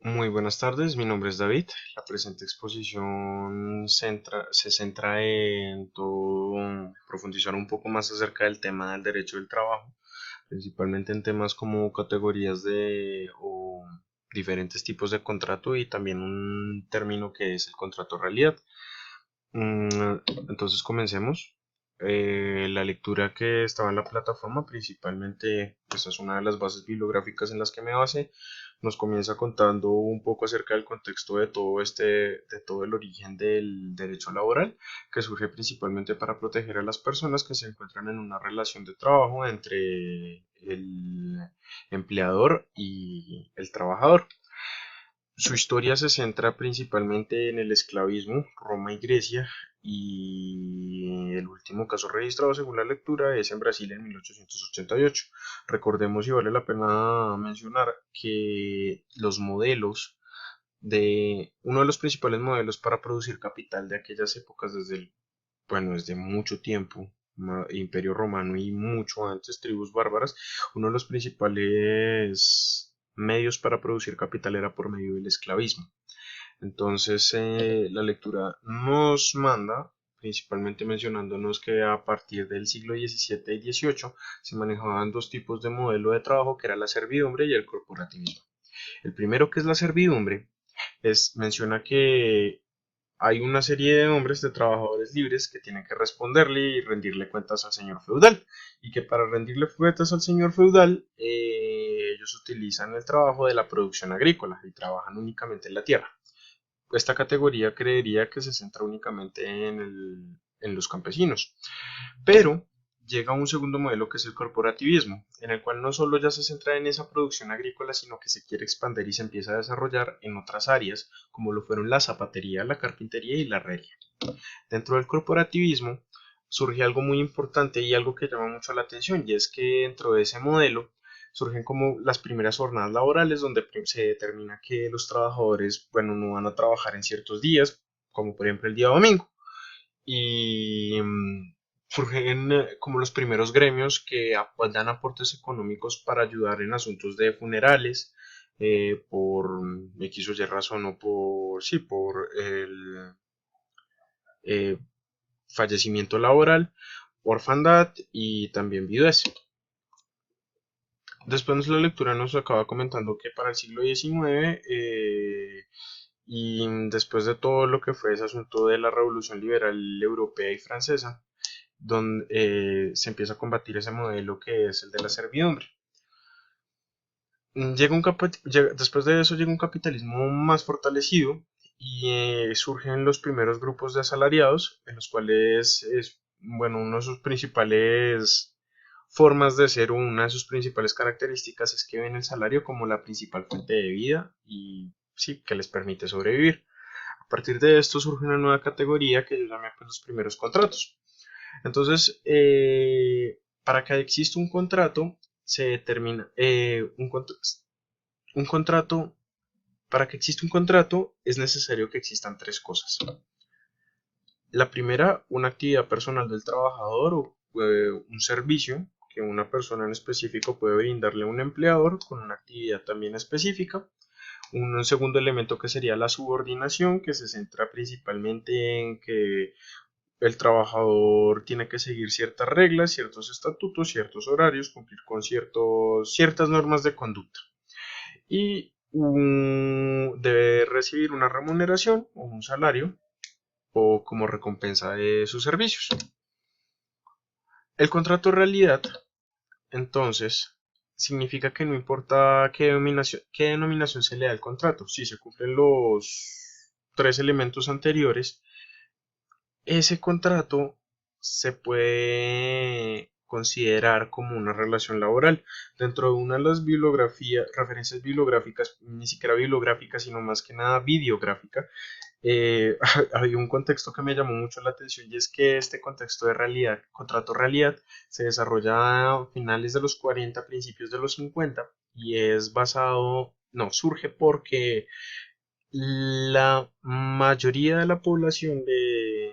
Muy buenas tardes, mi nombre es David. La presente exposición se centra en profundizar un poco más acerca del tema del derecho del trabajo, principalmente en temas como categorías o diferentes tipos de contrato y también un término que es el contrato realidad. Mm, Entonces comencemos. La lectura que estaba en la plataforma, principalmente, esta es una de las bases bibliográficas en las que me basé, nos comienza contando un poco acerca del contexto de todo el origen del derecho laboral, que surge principalmente para proteger a las personas que se encuentran en una relación de trabajo entre el empleador y el trabajador. Su historia se centra principalmente en el esclavismo, Roma y Grecia, y el último caso registrado según la lectura es en Brasil en 1888. Recordemos y vale la pena mencionar que uno de los principales modelos para producir capital de aquellas épocas desde mucho tiempo, Imperio Romano y mucho antes, tribus bárbaras, uno de los principales medios para producir capital era por medio del esclavismo. Entonces, la lectura nos manda, principalmente mencionándonos que a partir del siglo XVII y XVIII se manejaban dos tipos de modelo de trabajo, que era la servidumbre y el corporativismo. El primero, que es la servidumbre, menciona que hay una serie de hombres, de trabajadores libres, que tienen que responderle y rendirle cuentas al señor feudal, y que para rendirle cuentas al señor feudal, ellos utilizan el trabajo de la producción agrícola y trabajan únicamente en la tierra. Esta categoría creería que se centra únicamente en los campesinos, pero llega un segundo modelo, que es el corporativismo, en el cual no solo ya se centra en esa producción agrícola, sino que se quiere expandir y se empieza a desarrollar en otras áreas, como lo fueron la zapatería, la carpintería y la herrería. Dentro del corporativismo surge algo muy importante y algo que llama mucho la atención, y es que dentro de ese modelo surgen como las primeras jornadas laborales, donde se determina que los trabajadores, bueno, no van a trabajar en ciertos días, como por ejemplo el día domingo, y surgen como los primeros gremios que dan aportes económicos para ayudar en asuntos de funerales, por X o Y razón, o sí, por el eh, fallecimiento laboral, orfandad y también viudez. Después la lectura nos acaba comentando que para el siglo XIX, y después de todo lo que fue ese asunto de la revolución liberal europea y francesa, donde se empieza a combatir ese modelo que es el de la servidumbre. Después de eso llega un capitalismo más fortalecido, y surgen los primeros grupos de asalariados, en los cuales bueno, uno de sus principales formas de ser, o una de sus principales características, es que ven el salario como la principal fuente de vida y sí, que les permite sobrevivir. A partir de esto surge una nueva categoría que yo llamé, pues, los primeros contratos. Entonces, para que exista un contrato, se determina un contrato. Para que exista un contrato, es necesario que existan tres cosas. La primera, una actividad personal del trabajador, o un servicio que una persona en específico puede brindarle a un empleador con una actividad también específica. Un segundo elemento, que sería la subordinación, que se centra principalmente en que el trabajador tiene que seguir ciertas reglas, ciertos estatutos, ciertos horarios, cumplir con ciertas normas de conducta. Y debe recibir una remuneración o un salario, o como recompensa de sus servicios. El contrato realidad, entonces, significa que no importa qué denominación se le da al contrato, si se cumplen los tres elementos anteriores, ese contrato se puede considerar como una relación laboral. Dentro de una de las referencias bibliográficas, ni siquiera bibliográficas, sino más que nada videográfica, había un contexto que me llamó mucho la atención, y es que este contexto de realidad, contrato realidad, se desarrolla a finales de los 40, principios de los 50, y es basado, no, surge porque la mayoría de la población de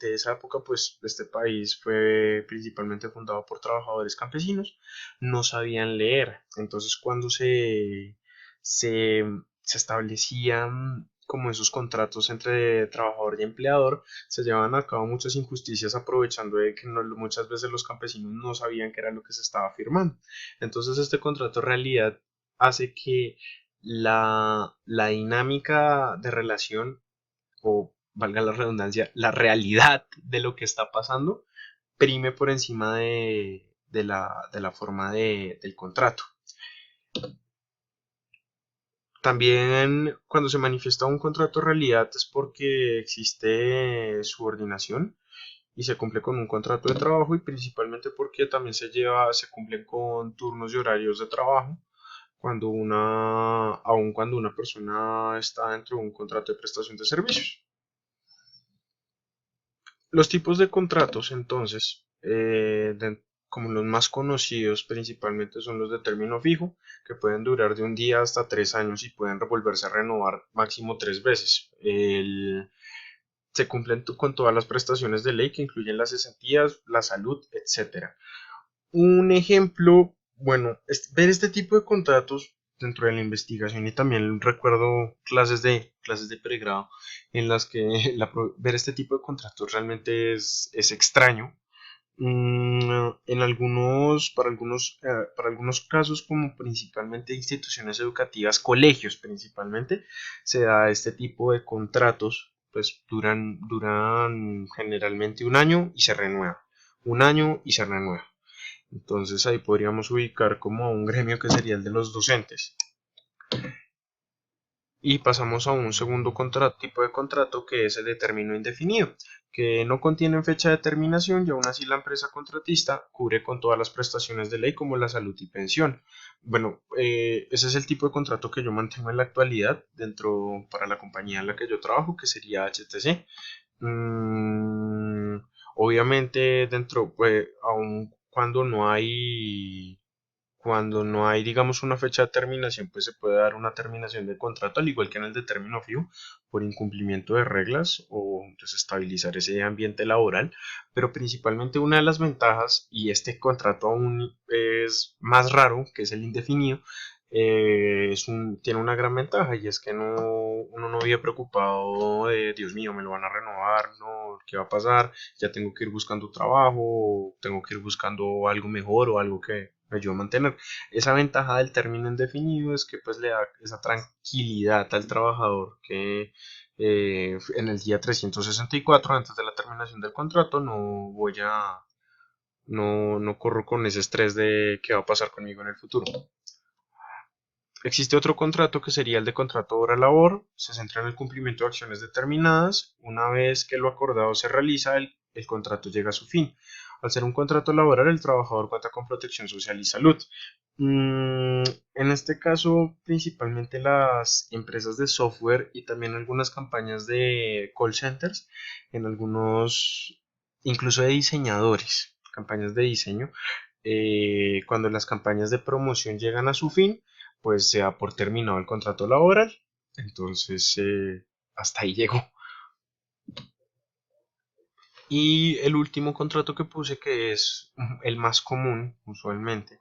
esa época, pues este país fue principalmente fundado por trabajadores campesinos, no sabían leer. Entonces, cuando se se establecían como esos contratos entre trabajador y empleador, se llevaban a cabo muchas injusticias aprovechando de que muchas veces los campesinos no sabían qué era lo que se estaba firmando. Entonces este contrato en realidad hace que la dinámica de relación, o valga la redundancia, la realidad de lo que está pasando, prime por encima de la forma del contrato. También cuando se manifiesta un contrato de realidad es porque existe subordinación y se cumple con un contrato de trabajo, y principalmente porque también se cumplen con turnos y horarios de trabajo aun cuando una persona está dentro de un contrato de prestación de servicios. Los tipos de contratos, entonces, como los más conocidos principalmente son los de término fijo, que pueden durar de un día hasta 3 años y pueden volverse a renovar máximo 3 veces. Se cumplen con todas las prestaciones de ley que incluyen las cesantías, la salud, etcétera. Un ejemplo, bueno, ver este tipo de contratos dentro de la investigación, y también recuerdo clases de pregrado en las que ver este tipo de contratos realmente es extraño. Para algunos casos, como principalmente instituciones educativas, colegios principalmente, se da este tipo de contratos, pues duran generalmente un año y se renueva. Un año y se renueva. Entonces ahí podríamos ubicar como a un gremio que sería el de los docentes. Y pasamos a un segundo tipo de contrato, que es el de término indefinido, que no contiene fecha de terminación y aún así la empresa contratista cubre con todas las prestaciones de ley como la salud y pensión. Bueno, ese es el tipo de contrato que yo mantengo en la actualidad para la compañía en la que yo trabajo, que sería HTC. Mm, Obviamente aun cuando no hay, digamos, una fecha de terminación, pues se puede dar una terminación de contrato, al igual que en el de término fijo, por incumplimiento de reglas o desestabilizar ese ambiente laboral. Pero principalmente una de las ventajas, y este contrato aún es más raro, que es el indefinido, tiene una gran ventaja, y es que uno no vive preocupado de, Dios mío, me lo van a renovar, no, ¿qué va a pasar? Ya tengo que ir buscando trabajo, o tengo que ir buscando algo mejor o algo que me ayude a mantener. Esa ventaja del término indefinido es que pues le da esa tranquilidad al trabajador, que en el día 364, antes de la terminación del contrato, no corro con ese estrés de qué va a pasar conmigo en el futuro. Existe otro contrato, que sería el de contrato hora-labor. Se centra en el cumplimiento de acciones determinadas. Una vez que lo acordado se realiza, el contrato llega a su fin. Al ser un contrato laboral, el trabajador cuenta con protección social y salud. En este caso, principalmente las empresas de software y también algunas campañas de call centers, en algunos, incluso de diseñadores, campañas de diseño, cuando las campañas de promoción llegan a su fin, pues se da por terminado el contrato laboral. Entonces, hasta ahí llegó. Y el último contrato que puse, que es el más común usualmente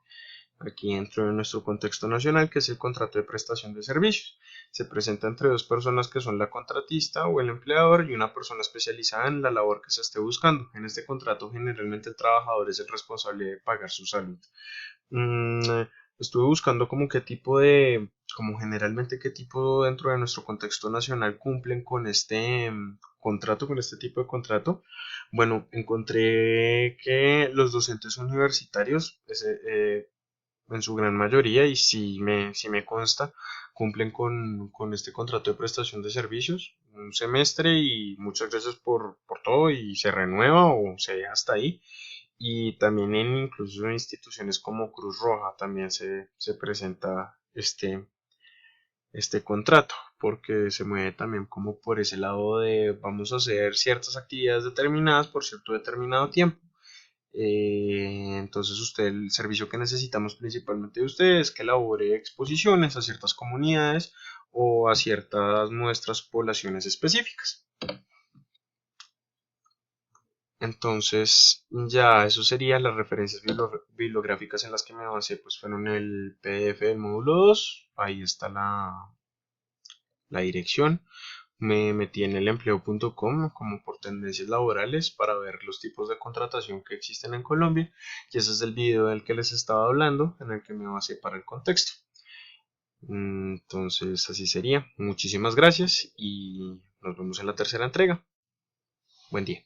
aquí dentro de nuestro contexto nacional, que es el contrato de prestación de servicios. Se presenta entre dos personas, que son la contratista o el empleador, y una persona especializada en la labor que se esté buscando. En este contrato, generalmente el trabajador es el responsable de pagar su salud. Mm, Estuve buscando como generalmente qué tipo dentro de nuestro contexto nacional cumplen con este contrato, con este tipo de contrato. Bueno, encontré que los docentes universitarios, en su gran mayoría, y si me consta, cumplen con este contrato de prestación de servicios un semestre, y muchas veces por todo, y se renueva o se deja hasta ahí. Y también incluso en instituciones como Cruz Roja también se presenta este contrato, porque se mueve también como por ese lado de vamos a hacer ciertas actividades determinadas por cierto determinado tiempo. Entonces el servicio que necesitamos principalmente de ustedes es que elabore exposiciones a ciertas comunidades o a ciertas muestras o poblaciones específicas. Entonces, ya eso serían las referencias bibliográficas en las que me basé, pues fueron el PDF del módulo 2. Ahí está la dirección. Me metí en elempleo.com como por tendencias laborales para ver los tipos de contratación que existen en Colombia y ese es el video del que les estaba hablando en el que me basé para el contexto. Entonces así sería. Muchísimas gracias y nos vemos en la tercera entrega. Buen día.